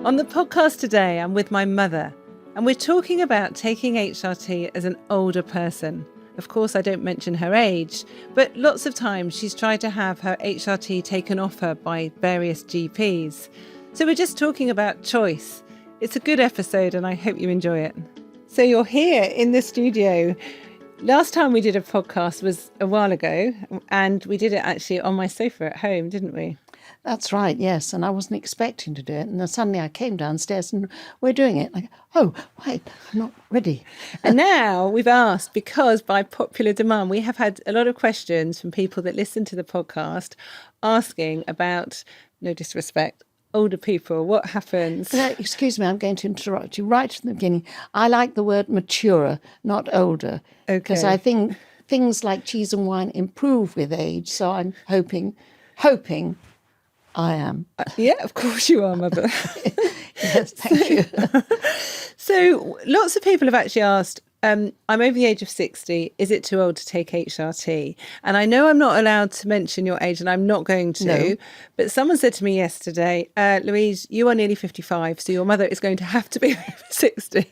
On the podcast today, I'm with my mother, and we're talking about taking HRT as an older person. Of course, I don't mention her age, but lots of times she's tried to have her HRT taken off her by various GPs. So we're just talking about choice. It's a good episode and I hope you enjoy it. So you're here in the studio. Last time we did a podcast was a while ago, and we did it actually on my sofa at home, didn't we? That's right, yes. And I wasn't expecting to do it. And then suddenly I came downstairs and we're doing it. Like, oh, wait, I'm not ready. And now we've asked, because by popular demand, we have had a lot of questions from people that listen to the podcast asking about, no disrespect, older people, what happens? Excuse me, I'm going to interrupt you right from the beginning. I like the word maturer, not older. Okay. Because I think things like cheese and wine improve with age. So I'm hoping I am. Yeah, of course you are, Mother. Yes, thank you. So lots of people have actually asked, I'm over the age of 60. Is it too old to take HRT? And I know I'm not allowed to mention your age, and I'm not going to. No. But someone said to me yesterday, Louise, you are nearly 55, so your mother is going to have to be over 60.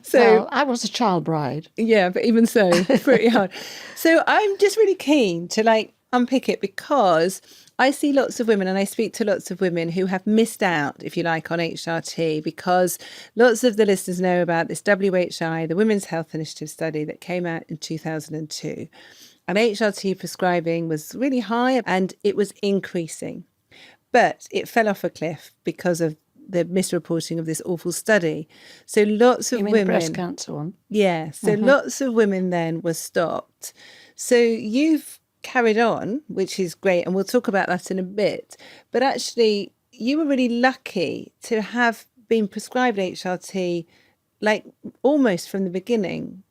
So Well, I was a child bride. yeah, but even so, pretty hard. So I'm just really keen to unpick it, because I see lots of women and I speak to lots of women who have missed out, if you like, on HRT, because lots of the listeners know about this WHI, the Women's Health Initiative study that came out in 2002. And HRT prescribing was really high and it was increasing. But it fell off a cliff because of the misreporting of this awful study. So lots of You mean women... the breast cancer one? Yeah, so lots of women then were stopped. So you've carried on, which is great, and we'll talk about that in a bit. But actually, you were really lucky to have been prescribed HRT almost from the beginning.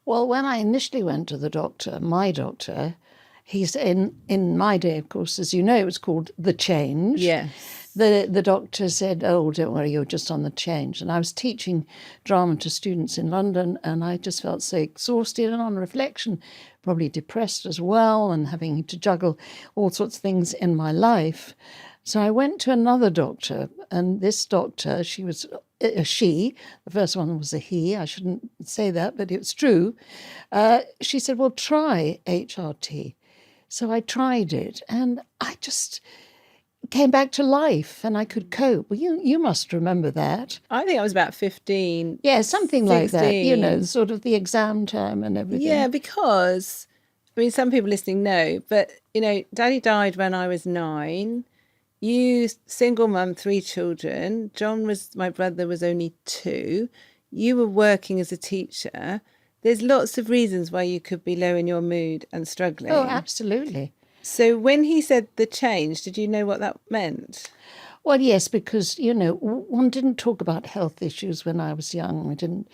Well, when I initially went to the doctor, my doctor, he's in my day, of course, as you know, it was called The Change. Yes. The doctor said, oh, don't worry, you're just on the change. And I was teaching drama to students in London, and I just felt so exhausted, and on reflection, probably depressed as well, and having to juggle all sorts of things in my life. So I went to another doctor, and this doctor, she was a she. The first one was a he. I shouldn't say that, but it's true. She said, well, try HRT. So I tried it, and I just came back to life and I could cope. Well, you must remember that. I think I was about 15. Yeah, something like that, 16. sort of the exam time and everything. Yeah, because, some people listening know, but, Daddy died when I was 9. You, single mum, 3 children. My brother was only 2. You were working as a teacher. There's lots of reasons why you could be low in your mood and struggling. Oh, absolutely. So when he said the change, did you know what that meant? Well, yes, because, one didn't talk about health issues when I was young. We didn't,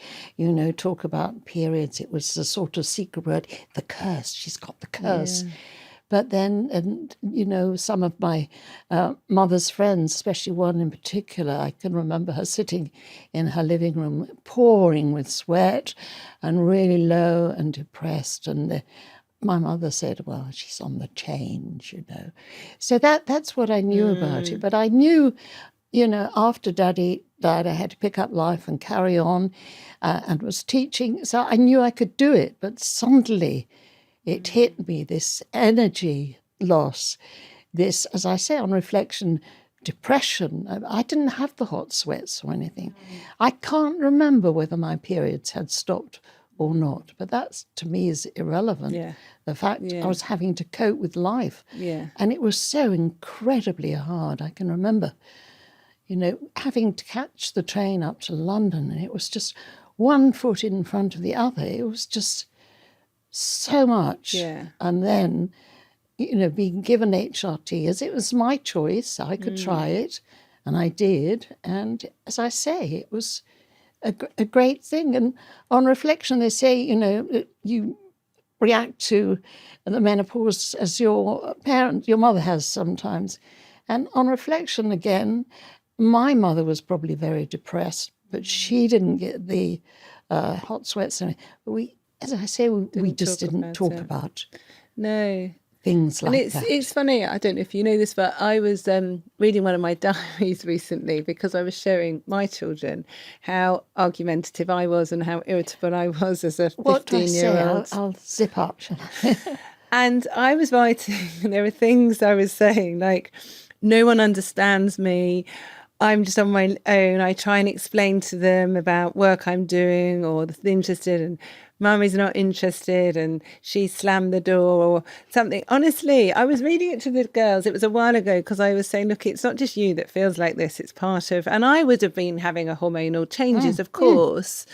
talk about periods. It was a sort of secret word, the curse. She's got the curse. Yeah. But then, some of my mother's friends, especially one in particular, I can remember her sitting in her living room, pouring with sweat and really low and depressed. And my mother said, well, she's on the change, So that's what I knew about it. But I knew, after Daddy died, I had to pick up life and carry on and was teaching. So I knew I could do it. But suddenly it hit me, this energy loss, this, as I say, on reflection, depression. I didn't have the hot sweats or anything. I can't remember whether my periods had stopped or not, but that to me is irrelevant. Yeah. The fact I was having to cope with life. Yeah. And it was so incredibly hard. I can remember, having to catch the train up to London, and it was just one foot in front of the other. It was just so much. Yeah. And then, being given HRT, as it was my choice, I could try it, and I did. And as I say, it was a great thing. And on reflection, they say, you react to the menopause as your mother has sometimes. And on reflection again, my mother was probably very depressed, but she didn't get the hot sweats. But as I say, we just didn't talk about. No. things like And that. it's funny, I don't know if you know this, but I was reading one of my diaries recently because I was showing my children how argumentative I was and how irritable I was as a What do I 15-year-old. say? I'll zip up, shall I? And I was writing, and there were things I was saying, like, no one understands me. I'm just on my own. I try and explain to them about work I'm doing or interested, and Mummy's not interested, and she slammed the door or something. Honestly, I was reading it to the girls. It was a while ago because I was saying, look, it's not just you that feels like this. It's part of, and I would have been having a hormonal changes, of course.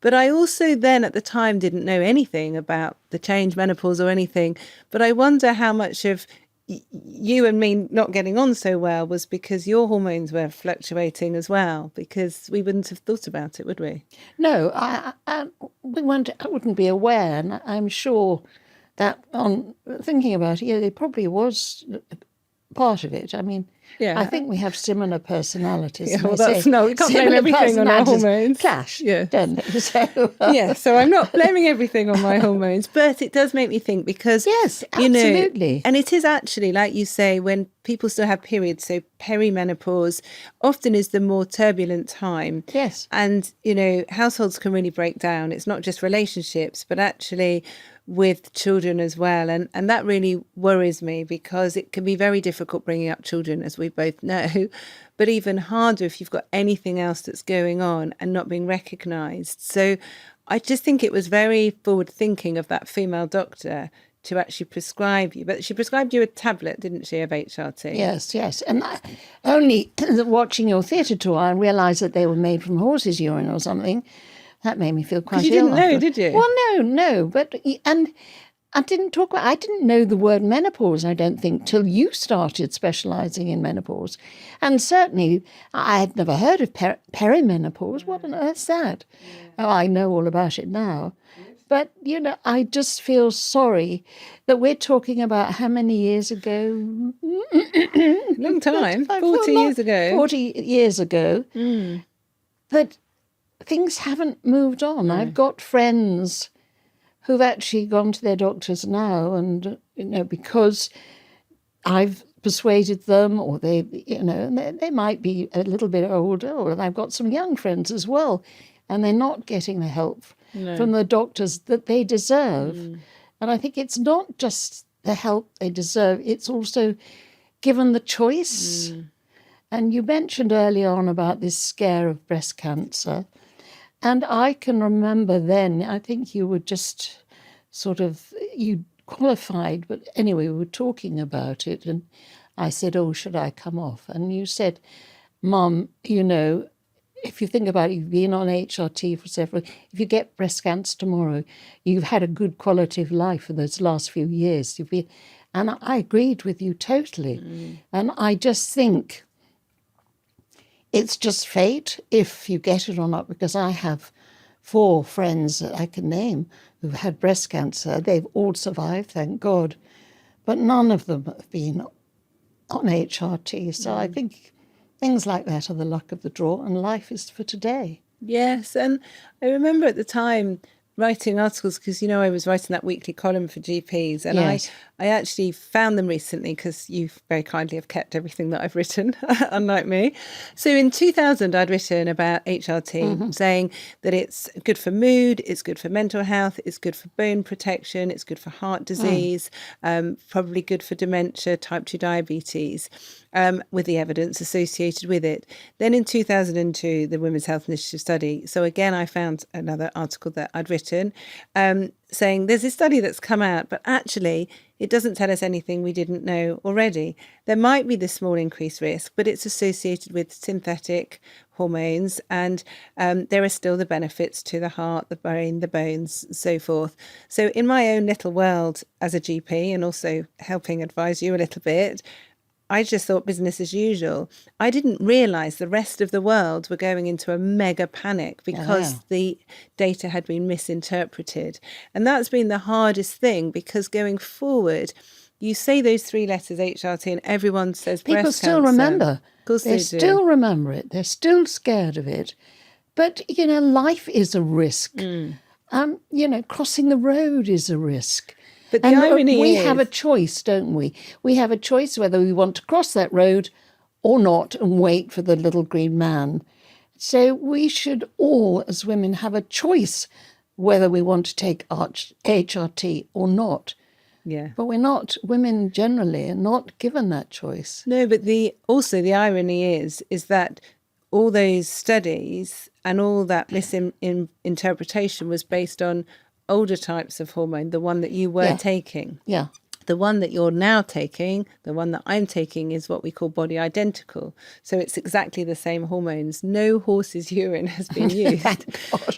But I also then at the time didn't know anything about the change, menopause or anything. But I wonder how much of you and me not getting on so well was because your hormones were fluctuating as well, because we wouldn't have thought about it, would we? No, I wouldn't be aware, and I'm sure that on thinking about it, yeah, it probably was part of it. I mean, Yeah. I think we have similar personalities. Yeah, and well, I that's say no, we can't blame similar everything on our personalities hormones. Clash, Yeah. don't they? So, Yeah, so I'm not blaming everything on my hormones, but it does make me think because, yes, you know, absolutely. and it is actually, like you say, when people still have periods, so perimenopause often is the more turbulent time. Yes. And, you know, households can really break down. It's not just relationships, but actually with children as well. And that really worries me because it can be very difficult bringing up children, as we both know, but even harder if you've got anything else that's going on and not being recognised. So I just think it was very forward thinking of that female doctor to actually prescribe you. But she prescribed you a tablet, didn't she, of HRT? Yes, yes. And only watching your theatre tour, I realised that they were made from horse's urine or something. That made me feel quite ill. You didn't know, after. did you? Well, no. But, and I didn't know the word menopause, I don't think, till you started specialising in menopause. And certainly I had never heard of perimenopause. What on earth's that? Yeah. Oh, I know all about it now. But, you know, I just feel sorry that we're talking about how many years ago? Long time, 40 years ago. 40 years ago. That things haven't moved on. No. I've got friends who've actually gone to their doctors now and, you know, because I've persuaded them, or they, you know, they might be a little bit older, or I've got some young friends as well, and they're not getting the help from the doctors that they deserve. And I think it's not just the help they deserve, it's also given the choice. And you mentioned early on about this scare of breast cancer. And I can remember then, I think you were just sort of, you qualified, but anyway, we were talking about it. And I said, oh, should I come off? And you said, Mum, you know, if you think about it, you've been on HRT for several, if you get breast cancer tomorrow, you've had a good quality of life for those last few years. And I agreed with you totally. And I just think it's just fate if you get it or not, because I have 4 friends that I can name who've had breast cancer. They've all survived, thank God. But none of them have been on HRT. So I think things like that are the luck of the draw, and life is for today. Yes, and I remember at the time writing articles because, you know, I was writing that weekly column for GPs, and yes. I actually found them recently because you very kindly have kept everything that I've written, unlike me. So in 2000, I'd written about HRT, saying that it's good for mood, it's good for mental health, it's good for bone protection, it's good for heart disease, probably good for dementia, type 2 diabetes, with the evidence associated with it. Then in 2002, the Women's Health Initiative study. So again, I found another article that I'd written saying there's this study that's come out, but actually it doesn't tell us anything we didn't know already. There might be this small increased risk, but it's associated with synthetic hormones, and there are still the benefits to the heart, the brain, the bones, and so forth. So in my own little world as a GP, and also helping advise you a little bit, I just thought business as usual. I didn't realise the rest of the world were going into a mega panic because the data had been misinterpreted. And that's been the hardest thing, because going forward, you say those 3 letters, HRT, and everyone says breast cancer. People still remember. Of course they do. Still remember it. They're still scared of it. But, you know, life is a risk. You know, crossing the road is a risk. But the And irony we is, have a choice, don't we? We have a choice whether we want to cross that road or not and wait for the little green man. So we should all, as women, have a choice whether we want to take HRT or not. yeah. But we're not, women generally are not given that choice. No, but also the irony is that all those studies and all that misinterpretation was based on older types of hormone, the one that you were taking. Yeah. The one that you're now taking, the one that I'm taking, is what we call body identical. So it's exactly the same hormones. No horse's urine has been used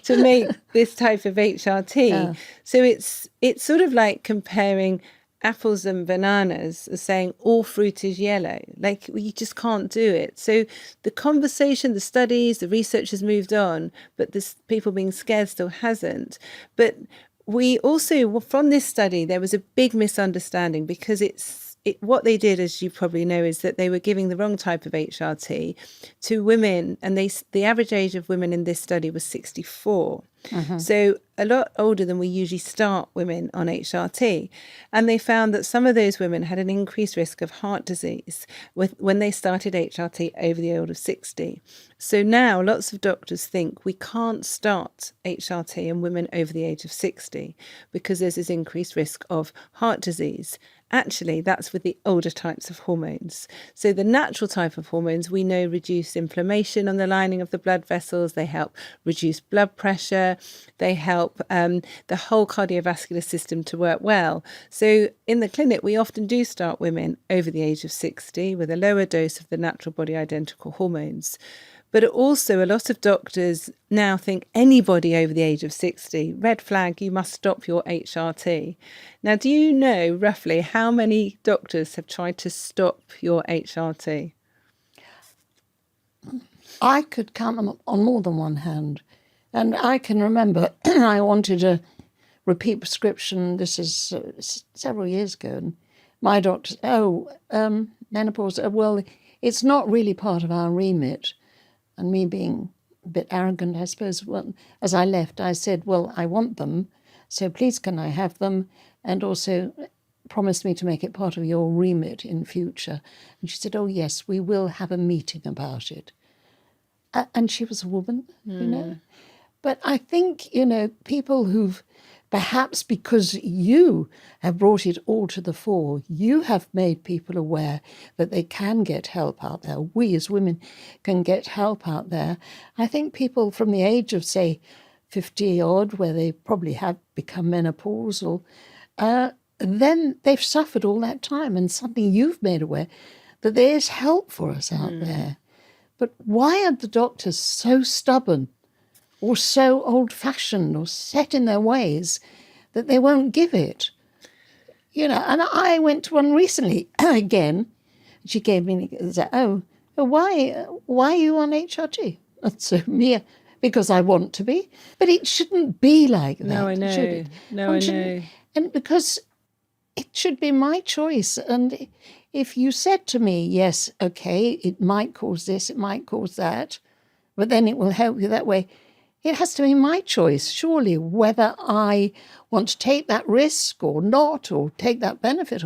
to make this type of HRT. Yeah. So it's sort of like comparing apples and bananas, as saying all fruit is yellow. Like, you just can't do it. So the conversation, the studies, the research has moved on, but this people being scared still hasn't. But we also, from this study, there was a big misunderstanding because what they did, as you probably know, is that they were giving the wrong type of HRT to women, and the average age of women in this study was 64. So a lot older than we usually start women on HRT. And they found that some of those women had an increased risk of heart disease when they started HRT over the age of 60. So now lots of doctors think we can't start HRT in women over the age of 60 because there's this increased risk of heart disease. Actually, that's with the older types of hormones. So the natural type of hormones we know reduce inflammation on the lining of the blood vessels. They help reduce blood pressure. They help the whole cardiovascular system to work well. So in the clinic, we often do start women over the age of 60 with a lower dose of the natural body identical hormones. But also a lot of doctors now think anybody over the age of 60, red flag, you must stop your HRT. Now, do you know roughly how many doctors have tried to stop your HRT? I could count them on more than one hand. And I can remember I wanted a repeat prescription. This is several years ago. And my doctor said, menopause, well, it's not really part of our remit. And me being a bit arrogant, I suppose, well, as I left, I said, well, I want them, so please can I have them? And also promise me to make it part of your remit in future. And she said, oh, yes, we will have a meeting about it. And she was a woman, you know. But I think, people who've, perhaps because you have brought it all to the fore, you have made people aware that they can get help out there. We as women can get help out there. I think people from the age of, say, 50-odd, where they probably have become menopausal, then they've suffered all that time, and suddenly you've made aware that there is help for us out there. But why are the doctors so stubborn or so old-fashioned or set in their ways that they won't give it? And I went to one recently, again, she gave me, why are you on HRT? And so, Mia, because I want to be. But it shouldn't be like that, No, I know. should it? No, I know. And because it should be my choice. And if you said to me, yes, okay, it might cause this, it might cause that, but then it will help you that way, it has to be my choice, surely, whether I want to take that risk or not, or take that benefit.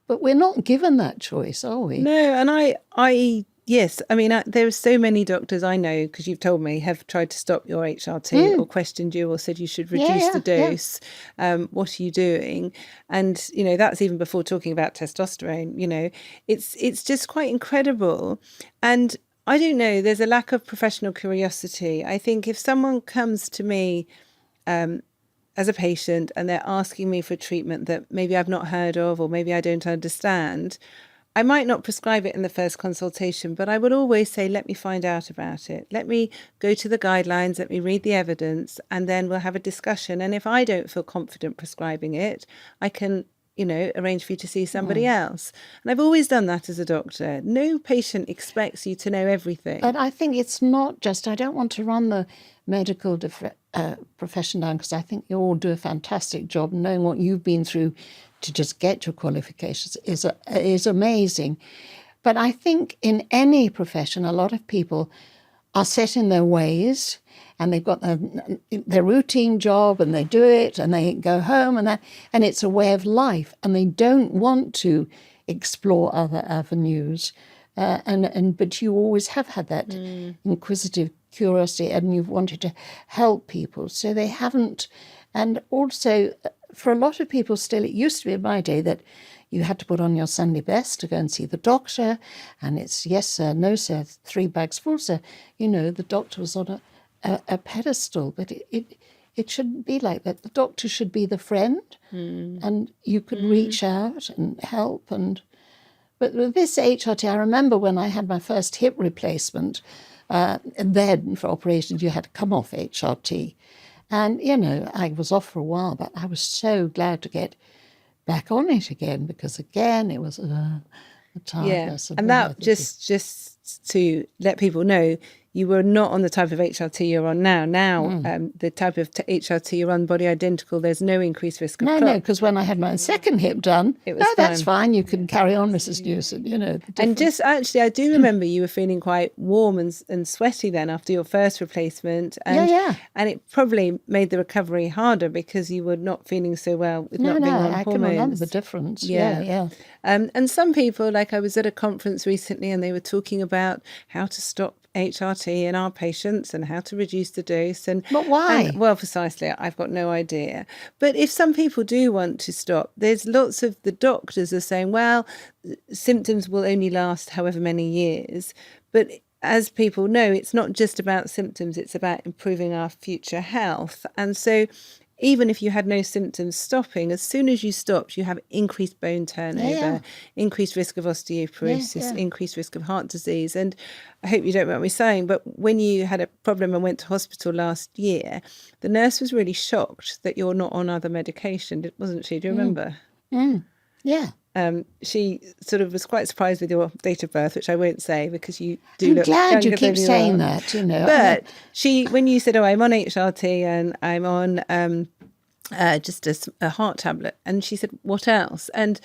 But we're not given that choice, are we? No, and yes, I mean, there are so many doctors I know, because you've told me, have tried to stop your HRT or questioned you or said you should reduce the dose. What are you doing? And, that's even before talking about testosterone. It's just quite incredible. And I don't know, there's a lack of professional curiosity. I think if someone comes to me as a patient and they're asking me for treatment that maybe I've not heard of or maybe I don't understand, I might not prescribe it in the first consultation, but I would always say, let me find out about it. Let me go to the guidelines, let me read the evidence, and then we'll have a discussion. And if I don't feel confident prescribing it, I can arrange for you to see somebody else. And I've always done that as a doctor. No patient expects you to know everything. But I think it's not just, I don't want to run the medical profession down, because I think you all do a fantastic job. Knowing what you've been through to just get your qualifications is amazing. But I think in any profession, a lot of people are set in their ways, and they've got their routine job, and they do it, and they go home, and it's a way of life, and they don't want to explore other avenues. But you always have had that inquisitive curiosity, and you've wanted to help people, so they haven't. And also, for a lot of people still, it used to be in my day that you had to put on your Sunday best to go and see the doctor, and it's yes sir, no sir, 3 bags full sir. The doctor was on a pedestal, but it shouldn't be like that. The doctor should be the friend, and you could reach out and help. But with this HRT, I remember when I had my first hip replacement, and then for operations you had to come off HRT. And, I was off for a while, but I was so glad to get back on it again, because, again, it was the tiredness. And that just to let people know, you were not on the type of HRT you're on now. The type of HRT you're on, body identical, there's no increased risk of clot. No, because when I had my second hip done, that's fine. You can carry on, Mrs. Newson, And just actually, I do remember you were feeling quite warm and sweaty then after your first replacement. And, and it probably made the recovery harder because you were not feeling so well with not being on hormones. I can remember the difference. Yeah. And some people, like I was at a conference recently and they were talking about how to stop HRT in our patients and how to reduce the dose. But why? Well, precisely, I've got no idea. But if some people do want to stop, there's lots of the doctors are saying, well, symptoms will only last however many years. But as people know, it's not just about symptoms, it's about improving our future health. And so even if you had no symptoms stopping, as soon as you stopped, you have increased bone turnover, increased risk of osteoporosis, increased risk of heart disease. And I hope you don't mind me saying, but when you had a problem and went to hospital last year, the nurse was really shocked that you're not on other medication, wasn't she? Do you remember? Yeah. She sort of was quite surprised with your date of birth, which I won't say because you do I'm look glad you younger keep than saying are. that, But when you said, I'm on HRT and I'm on just a heart tablet, and she said, what else? And,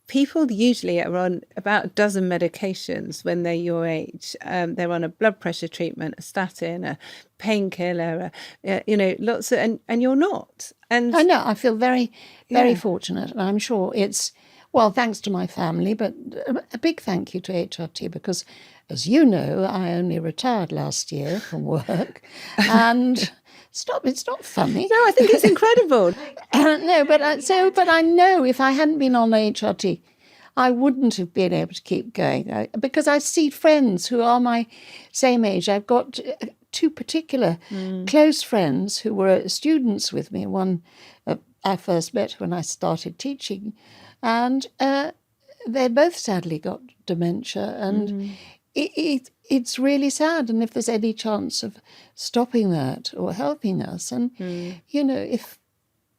people usually are on about a dozen medications when they're your age. They're on a blood pressure treatment, a statin, a painkiller, lots of, and you're not. And I know, I feel very, very fortunate. And I'm sure it's, well, thanks to my family, but a big thank you to HRT because, as you know, I only retired last year from work. And it's not funny. No, I think it's incredible. No, but I know if I hadn't been on HRT, I wouldn't have been able to keep going because I see friends who are my same age. I've got 2 particular close friends who were students with me. One I first met when I started teaching, and they both sadly got dementia, and it's really sad. And if there's any chance of stopping that or helping us, and if,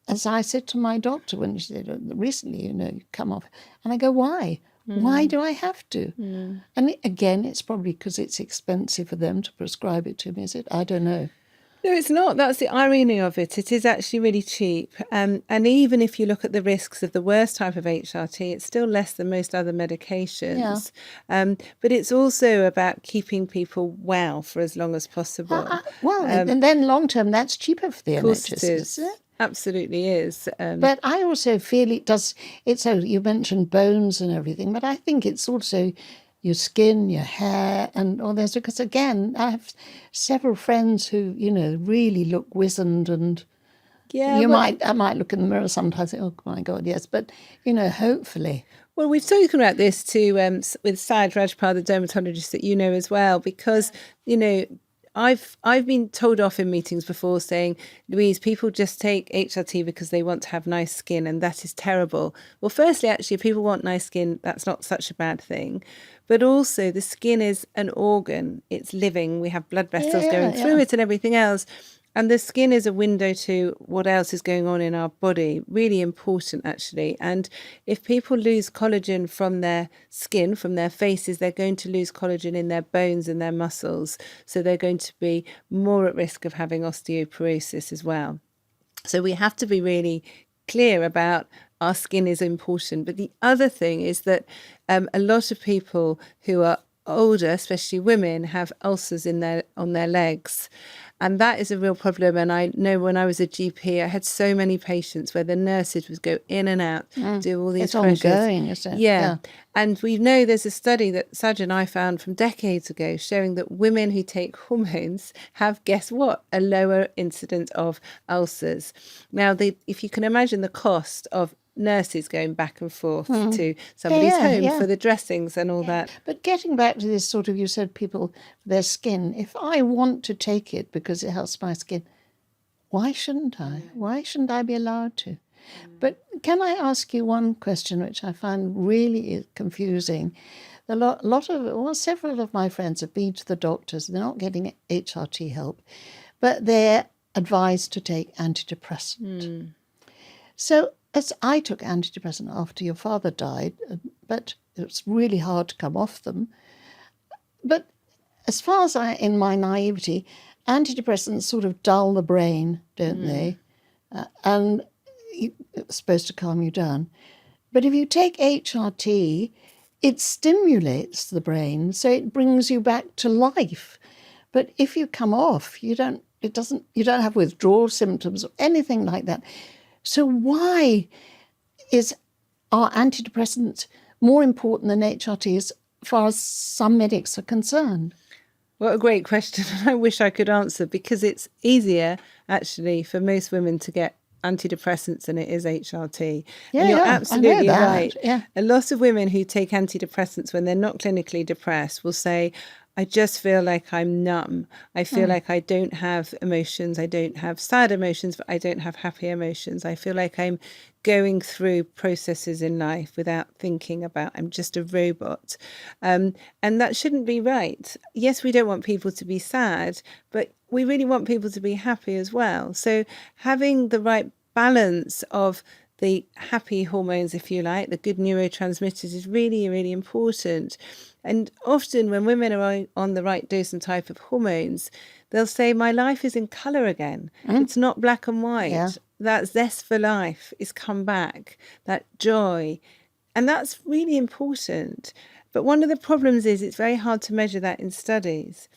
as I said to my doctor when she said recently, you come off, and I go, why? Why do I have to? And again, it's probably because it's expensive for them to prescribe it to me, is it? I don't know. No, it's not. That's the irony of it. It is actually really cheap. And even if you look at the risks of the worst type of HRT, it's still less than most other medications. But it's also about keeping people well for as long as possible. And then long term, that's cheaper for the NHS. Of course it is. Absolutely is. But I also feel it does. So you mentioned bones and everything, but I think it's also your skin, your hair, and all this. Because again, I have several friends who really look wizened, and I might look in the mirror sometimes and think, oh my God, yes. But hopefully. Well, we've spoken about this too with Syed Rajpal, the dermatologist that you know as well, because I've been told off in meetings before saying, Louise, people just take HRT because they want to have nice skin, and that is terrible. Well, firstly, actually, if people want nice skin, that's not such a bad thing. But also, the skin is an organ. It's living. We have blood vessels going through it and everything else. And the skin is a window to what else is going on in our body. Really important, actually. And if people lose collagen from their skin, from their faces, they're going to lose collagen in their bones and their muscles. So they're going to be more at risk of having osteoporosis as well. So we have to be really clear about our skin is important. But the other thing is that a lot of people who are older, especially women, have ulcers on their legs. And that is a real problem. And I know when I was a GP, I had so many patients where the nurses would go in and out, do all these It's pressures. ongoing, isn't it? Yeah. And we know there's a study that Saj and I found from decades ago showing that women who take hormones have, guess what, a lower incidence of ulcers. Now, if you can imagine the cost of nurses going back and forth to somebody's home for the dressings and all that. But getting back to this sort of, you said people, their skin, if I want to take it because it helps my skin, why shouldn't I? Why shouldn't I be allowed to? But can I ask you one question which I find really confusing? Several of my friends have been to the doctors. They're not getting HRT help, but they're advised to take antidepressant. So as I took antidepressant after your father died, but it's really hard to come off them. But as far as in my naivety, antidepressants sort of dull the brain, don't they? And it's supposed to calm you down. But if you take HRT, it stimulates the brain, so it brings you back to life. But if you come off, you don't have withdrawal symptoms or anything like that. So why are antidepressants more important than HRT as far as some medics are concerned? What a great question. I wish I could answer, because it's easier actually for most women to get antidepressants than it is HRT. And you're absolutely right. Yeah. A lot of women who take antidepressants when they're not clinically depressed will say, I just feel like I'm numb. I feel like I don't have emotions. I don't have sad emotions, but I don't have happy emotions. I feel like I'm going through processes in life without thinking about, I'm just a robot. And that shouldn't be right. Yes, we don't want people to be sad, but we really want people to be happy as well. So having the right balance of the happy hormones, if you like, the good neurotransmitters, is really, really important. And often when women are on the right dose and type of hormones, they'll say, my life is in colour again. It's not black and white. Yeah. That zest for life is come back, that joy. And that's really important. But one of the problems is it's very hard to measure that in studies.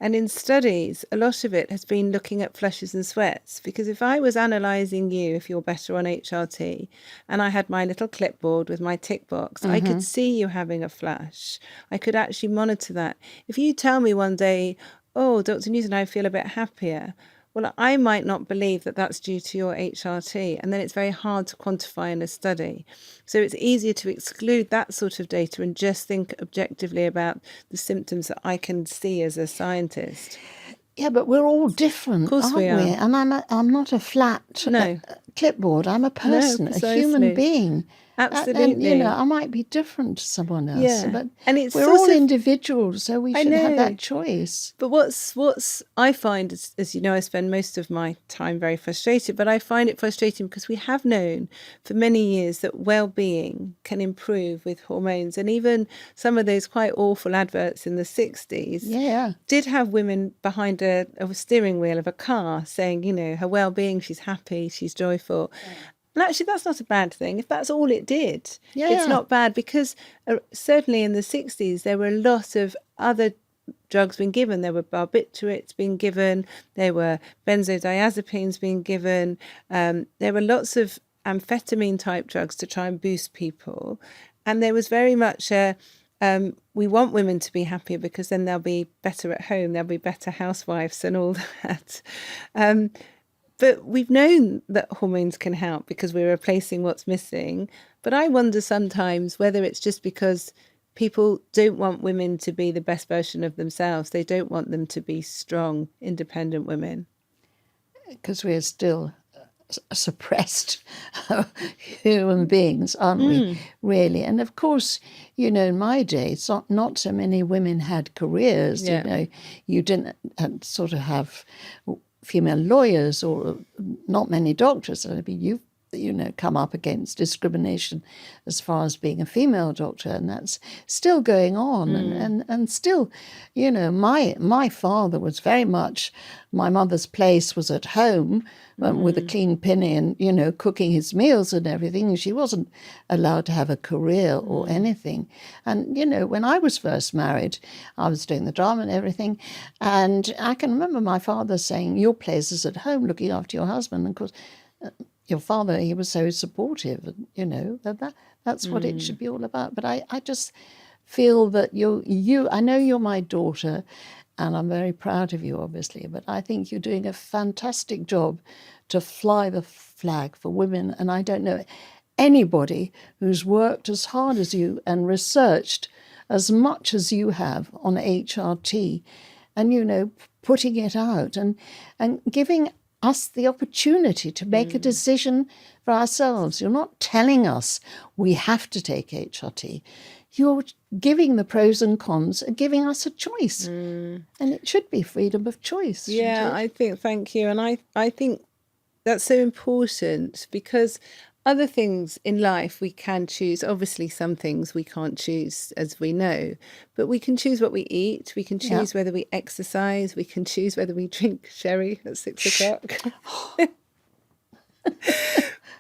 And in studies, a lot of it has been looking at flushes and sweats, because if I was analysing you, if you're better on HRT, and I had my little clipboard with my tick box, I could see you having a flush. I could actually monitor that. If you tell me one day, oh, Dr. Newson, I feel a bit happier, well, I might not believe that that's due to your HRT, and then it's very hard to quantify in a study. So it's easier to exclude that sort of data and just think objectively about the symptoms that I can see as a scientist. Yeah, but we're all different, course aren't we are. And I'm not a flat clipboard. I'm a person, a human precisely. being. Absolutely. And, I might be different to someone else. Yeah. But And it's we're sort all of- individuals, so we should have know. that choice. But what's I find, as you know, I spend most of my time very frustrated, but I find it frustrating because we have known for many years that well-being can improve with hormones. And even some of those quite awful adverts in the 60s Yeah. did have women behind a steering wheel of a car saying, her well-being, she's happy, she's joyful. And actually, that's not a bad thing. If that's all it did, it's not bad, because certainly in the 60s, there were a lot of other drugs being given. There were barbiturates being given. There were benzodiazepines being given. There were lots of amphetamine type drugs to try and boost people. And there was very much we want women to be happier because then they'll be better at home. They'll be better housewives and all that. But we've known that hormones can help because we're replacing what's missing. But I wonder sometimes whether it's just because people don't want women to be the best version of themselves. They don't want them to be strong, independent women. Because we're still suppressed human beings, aren't we, really? And of course, in my day, not so many women had careers. Yeah. You didn't sort of have female lawyers or not many doctors. I mean, you've come up against discrimination as far as being a female doctor, and that's still going on. And still, my father was very much, my mother's place was at home with a clean pinny and, cooking his meals and everything. She wasn't allowed to have a career or anything. And, when I was first married, I was doing the drama and everything. And I can remember my father saying, your place is at home looking after your husband. And of course, your father, he was so supportive, that's what it should be all about. But I just feel that I know you're my daughter, and I'm very proud of you, obviously, but I think you're doing a fantastic job to fly the flag for women. And I don't know anybody who's worked as hard as you and researched as much as you have on HRT and, putting it out and giving us the opportunity to make a decision for ourselves. You're not telling us we have to take HRT. You're giving the pros and cons and giving us a choice. And it should be freedom of choice. Yeah, I think, thank you. And I think that's so important, because other things in life we can choose. Obviously, some things we can't choose, as we know, but we can choose what we eat. We can choose whether we exercise. We can choose whether we drink sherry at 6 o'clock.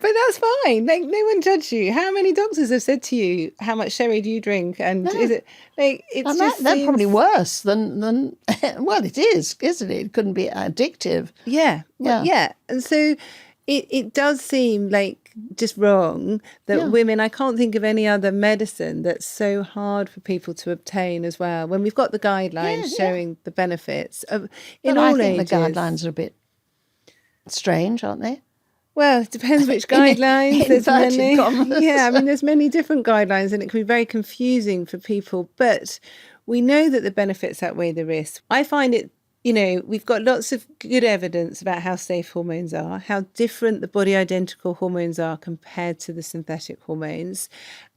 But that's fine. Like, no one judged you. How many doctors have said to you, how much sherry do you drink? And is it like, it's and just that's probably worse than well, it is, isn't it? It couldn't be addictive. Yeah. And so it does seem like just wrong that women, I can't think of any other medicine that's so hard for people to obtain as well, when we've got the guidelines showing the benefits of in all I think ages. the guidelines are a bit strange, aren't they? Well, it depends which guidelines. There's many. Commas. Yeah, I mean, there's many different guidelines, and it can be very confusing for people. But we know that the benefits outweigh the risks. I find it, we've got lots of good evidence about how safe hormones are, how different the body identical hormones are compared to the synthetic hormones.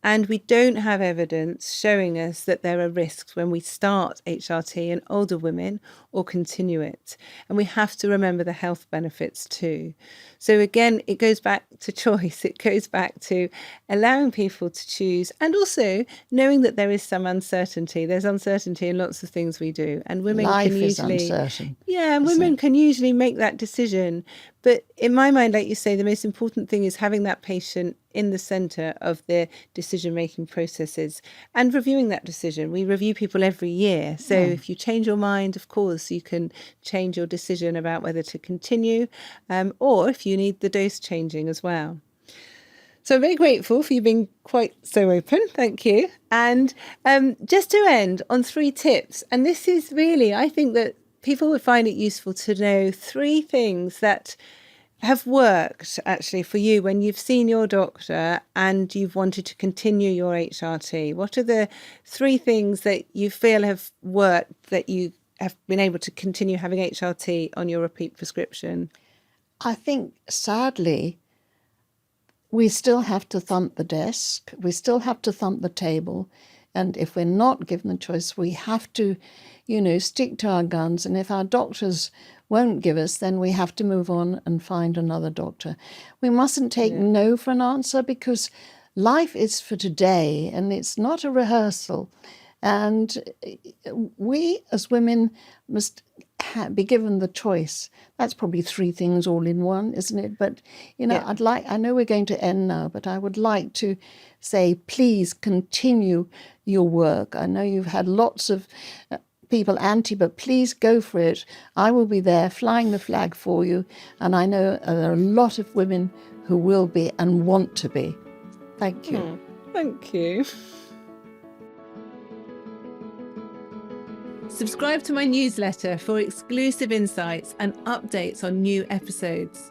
And we don't have evidence showing us that there are risks when we start HRT in older women or continue it. And we have to remember the health benefits too. So again, it goes back to choice. It goes back to allowing people to choose, and also knowing that there is some uncertainty. There's uncertainty in lots of things we do. And women Life can is usually... uncertain. Yeah, and women can usually make that decision. But in my mind, like you say, the most important thing is having that patient in the centre of their decision-making processes and reviewing that decision. We review people every year. So if you change your mind, of course, you can change your decision about whether to continue, or if you need the dose changing as well. So I'm very grateful for you being quite so open. Thank you. And just to end on 3 tips, and this is really, I think that people would find it useful to know 3 things that have worked actually for you when you've seen your doctor and you've wanted to continue your HRT. What are the 3 things that you feel have worked, that you have been able to continue having HRT on your repeat prescription? I think, sadly, we still have to thump the desk. We still have to thump the table. And if we're not given the choice, we have to, stick to our guns. And if our doctors won't give us, then we have to move on and find another doctor. We mustn't take no for an answer, because life is for today and it's not a rehearsal. And we as women must be given the choice. That's probably 3 things all in one, isn't it? But, I know we're going to end now, but I would like to say, please continue your work. I know you've had lots of people anti, but please go for it. I will be there flying the flag for you. And I know there are a lot of women who will be and want to be. Thank you. Thank you. Subscribe to my newsletter for exclusive insights and updates on new episodes.